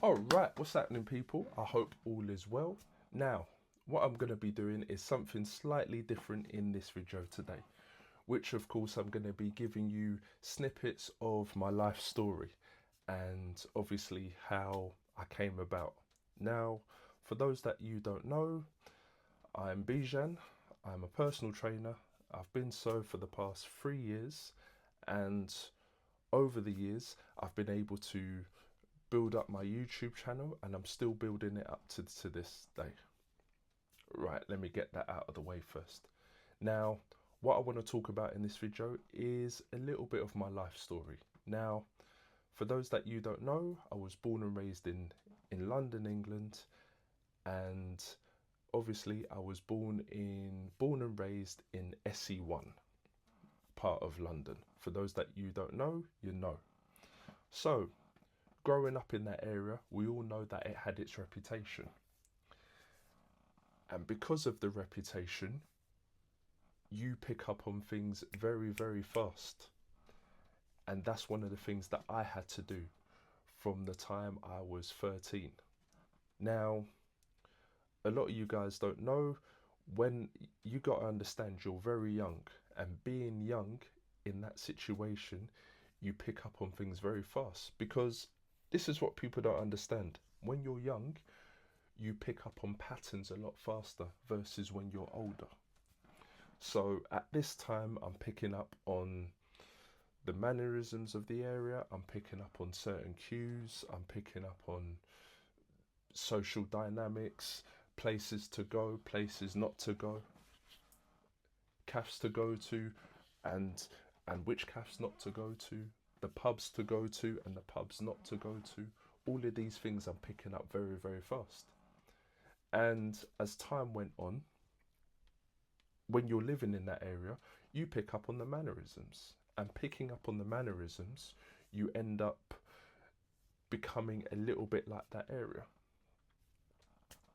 Alright, what's happening, people? I hope all is well. Now, what I'm going to be doing is something slightly different in this video today, which of course I'm going to be giving you snippets of my life story and obviously how I came about. Now, for those that you don't know, I'm Bijan. I'm a personal trainer. I've been so for the past 3 years, and over the years I've been able to build up my YouTube channel, and I'm still building it up to this day. Right, let me get that out of the way first. Now, what I want to talk about in this video is a little bit of my life story. Now, for those that you don't know, I was born and raised in London, England, and obviously I was born and raised in SE1, part of London. For those that you don't know, you know. So, growing up in that area, we all know that it had its reputation. And because of the reputation, you pick up on things very, very fast. And that's one of the things that I had to do from the time I was 13. Now, a lot of you guys don't know, when you got to understand you're very young, and being young in that situation, you pick up on things very fast, because this is what people don't understand. When you're young, you pick up on patterns a lot faster versus when you're older. So at this time, I'm picking up on the mannerisms of the area. I'm picking up on certain cues. I'm picking up on social dynamics, places to go, places not to go, cafes to go to, and which cafes not to go to, the pubs to go to and the pubs not to go to. All of these things I'm picking up very, very fast. And as time went on, when you're living in that area, you pick up on the mannerisms. And picking up on the mannerisms, you end up becoming a little bit like that area.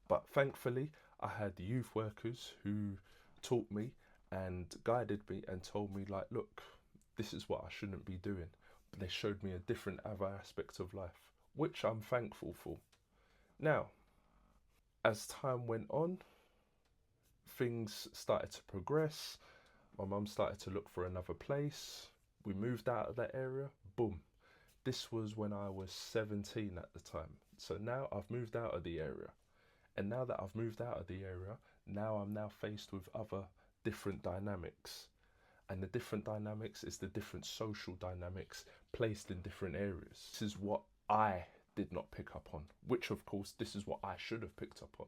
But thankfully, I had youth workers who taught me and guided me and told me, like, look, this is what I shouldn't be doing. But they showed me a different other aspect of life, which I'm thankful for. Now, as time went on, things started to progress. My mum started to look for another place. We moved out of that area. Boom. This was when I was 17 at the time. So now I've moved out of the area. And now that I've moved out of the area, I'm now faced with other different dynamics. And the different dynamics is the different social dynamics placed in different areas. This is what I did not pick up on, which of course, this is what I should have picked up on,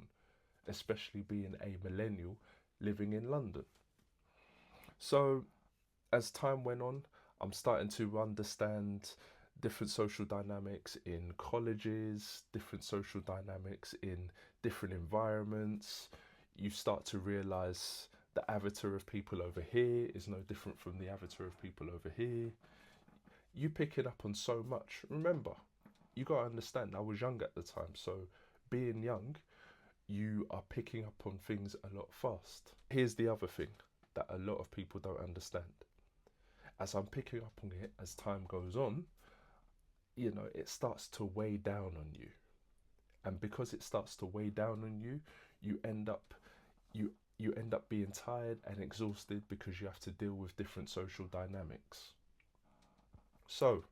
especially being a millennial living in London. So as time went on, I'm starting to understand different social dynamics in colleges, different social dynamics in different environments. You start to realize the avatar of people over here is no different from the avatar of people over here. You pick it up on so much. Remember, you got to understand, I was young at the time. So being young, you are picking up on things a lot fast. Here's the other thing that a lot of people don't understand. As I'm picking up on it, as time goes on, it starts to weigh down on you. And because it starts to weigh down on you, you end up being tired and exhausted because you have to deal with different social dynamics. So,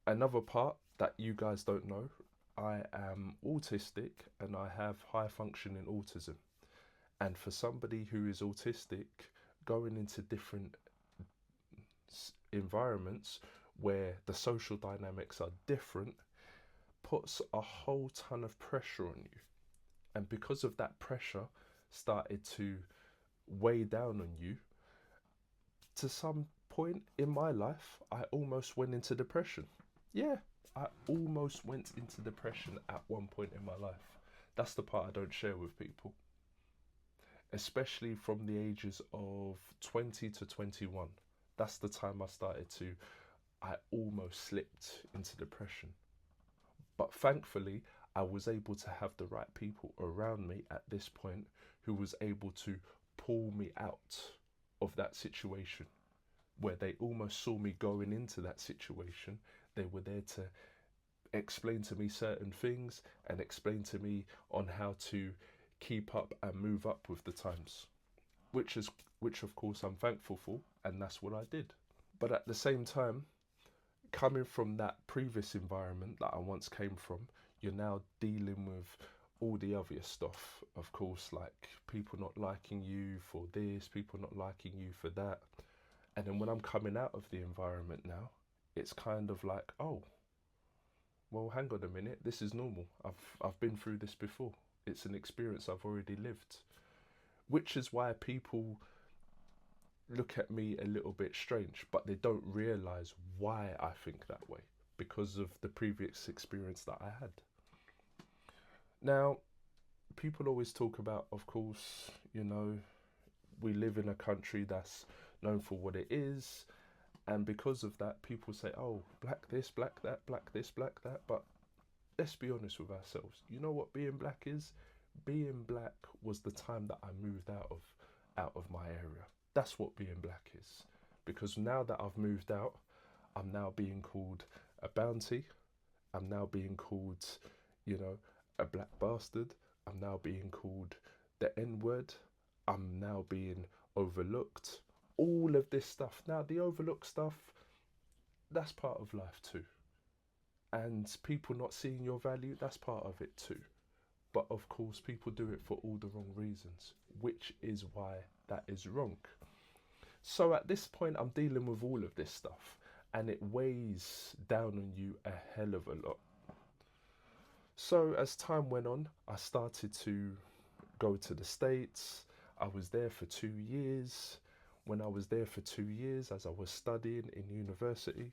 another part that you guys don't know, I am autistic and I have high functioning autism. And for somebody who is autistic, going into different environments where the social dynamics are different puts a whole ton of pressure on you. And because of that pressure started to weigh down on you, to some point in my life, I almost went into depression. Yeah, I almost went into depression at one point in my life. That's the part I don't share with people. Especially from the ages of 20 to 21. That's the time I almost slipped into depression. But thankfully, I was able to have the right people around me at this point who was able to pull me out of that situation, where they almost saw me going into that situation. They were there to explain to me certain things and explain to me on how to keep up and move up with the times, which of course I'm thankful for, and that's what I did. But at the same time, coming from that previous environment that I once came from, you're now dealing with all the obvious stuff, of course, like people not liking you for this, people not liking you for that. And then when I'm coming out of the environment now, it's kind of like, oh, well, hang on a minute, this is normal. I've been through this before. It's an experience I've already lived. Which is why people look at me a little bit strange, but they don't realize why I think that way, because of the previous experience that I had. Now, people always talk about, of course, we live in a country that's known for what it is, and because of that, people say, oh, black this, black that, black this, black that. But let's be honest with ourselves. You know what being black is? Being black was the time that I moved out of my area. That's what being black is. Because now that I've moved out, I'm now being called a bounty. I'm now being called, a black bastard. I'm now being called the N-word. I'm now being overlooked. All of this stuff. Now, the overlooked stuff, that's part of life too. And people not seeing your value, that's part of it too. But of course, people do it for all the wrong reasons, which is why that is wrong. So at this point, I'm dealing with all of this stuff, and it weighs down on you a hell of a lot. So as time went on, I started to go to the States. I was there for 2 years. When I was there for 2 years, as I was studying in university,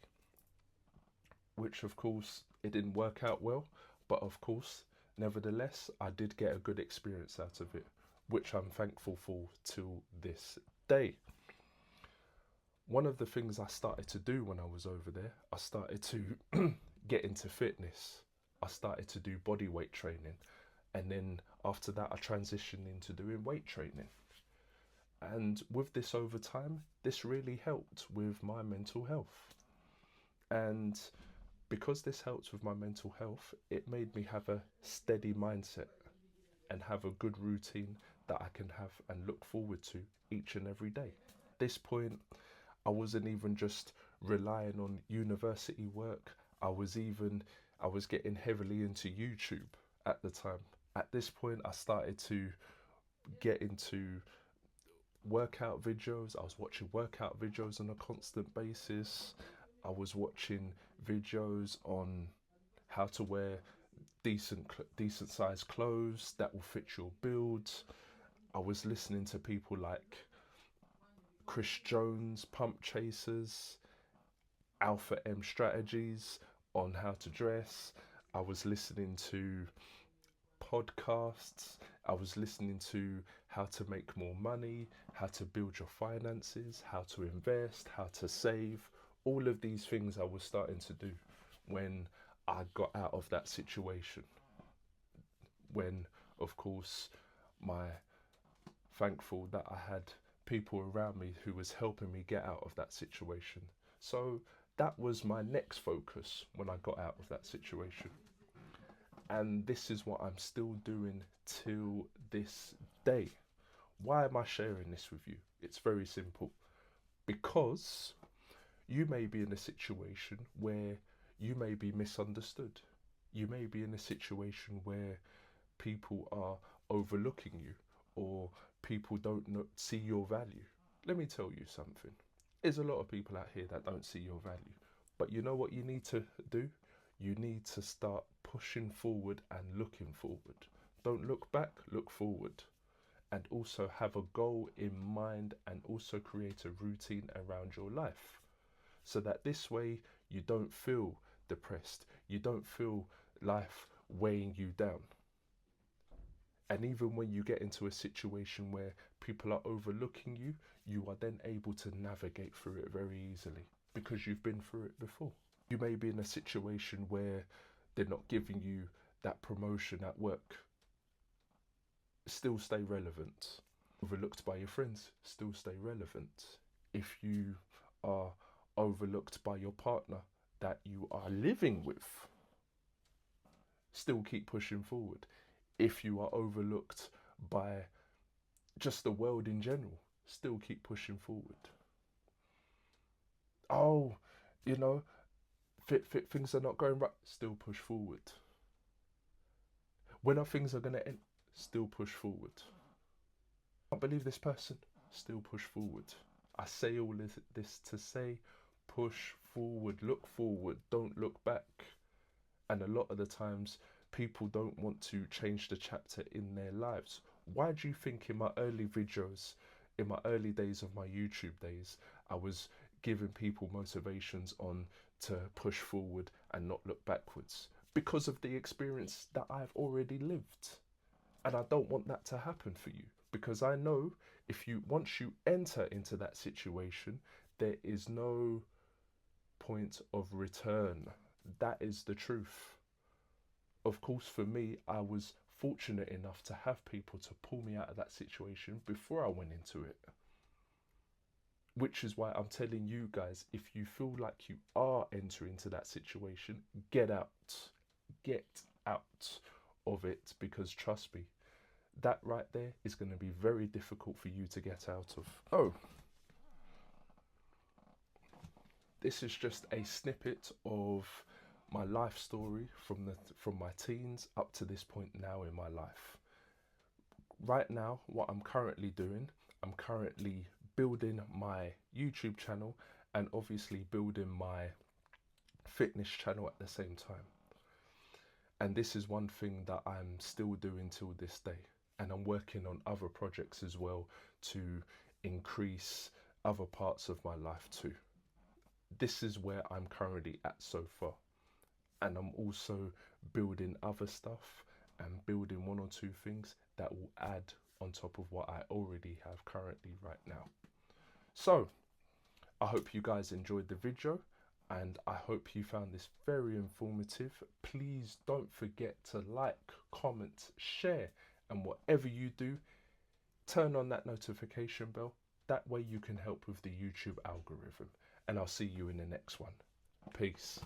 which of course, it didn't work out well, but of course, nevertheless, I did get a good experience out of it, which I'm thankful for till this day. One of the things I started to do when I was over there, I started to get into fitness. I started to do body weight training. And then after that, I transitioned into doing weight training. And with this over time, this really helped with my mental health. And because this helped with my mental health, it made me have a steady mindset and have a good routine that I can have and look forward to each and every day. At this point, I wasn't even just relying on university work. I was getting heavily into YouTube at the time. At this point, I started to get into workout videos. I was watching workout videos on a constant basis. I was watching videos on how to wear decent sized clothes that will fit your build. I was listening to people like Chris Jones, Pump Chasers, Alpha M Strategies on how to dress. I was listening to podcasts. I was listening to how to make more money, how to build your finances, how to invest, how to save. All of these things I was starting to do when I got out of that situation. When, of course, thankful that I had people around me who was helping me get out of that situation. So that was my next focus when I got out of that situation. And this is what I'm still doing till this day. Why am I sharing this with you? It's very simple. Because you may be in a situation where you may be misunderstood. You may be in a situation where people are overlooking you, or people don't see your value. Let me tell you something. There's a lot of people out here that don't see your value. But you know what you need to do? You need to start pushing forward and looking forward. Don't look back, look forward. And also have a goal in mind, and also create a routine around your life. So that this way you don't feel depressed. You don't feel life weighing you down. And even when you get into a situation where people are overlooking you, you are then able to navigate through it very easily because you've been through it before. You may be in a situation where they're not giving you that promotion at work. Still stay relevant. Overlooked by your friends, still stay relevant. If you are overlooked by your partner that you are living with, still keep pushing forward. If you are overlooked by just the world in general, still keep pushing forward. Oh, you know, things are not going right, still push forward. When are things are going to end, still push forward. I can't believe this person, still push forward. I say all this to say, push forward, look forward, don't look back. And a lot of the times, people don't want to change the chapter in their lives. Why do you think in my early videos, in my early days of my YouTube days, I was giving people motivations on to push forward and not look backwards? Because of the experience that I've already lived. And I don't want that to happen for you, because I know if you, once you enter into that situation, there is no point of return. That is the truth. Of course, for me, I was fortunate enough to have people to pull me out of that situation before I went into it. Which is why I'm telling you guys, if you feel like you are entering into that situation, get out. Get out of it, because trust me, that right there is going to be very difficult for you to get out of. Oh, this is just a snippet of my life story from my teens up to this point now in my life. Right now, what I'm currently doing, I'm currently building my YouTube channel and obviously building my fitness channel at the same time. And this is one thing that I'm still doing till this day. And I'm working on other projects as well to increase other parts of my life too. This is where I'm currently at so far. And I'm also building other stuff and building one or two things that will add on top of what I already have currently right now. So I hope you guys enjoyed the video, and I hope you found this very informative. Please don't forget to like, comment, share, and whatever you do, turn on that notification bell. That way you can help with the YouTube algorithm. And I'll see you in the next one. Peace.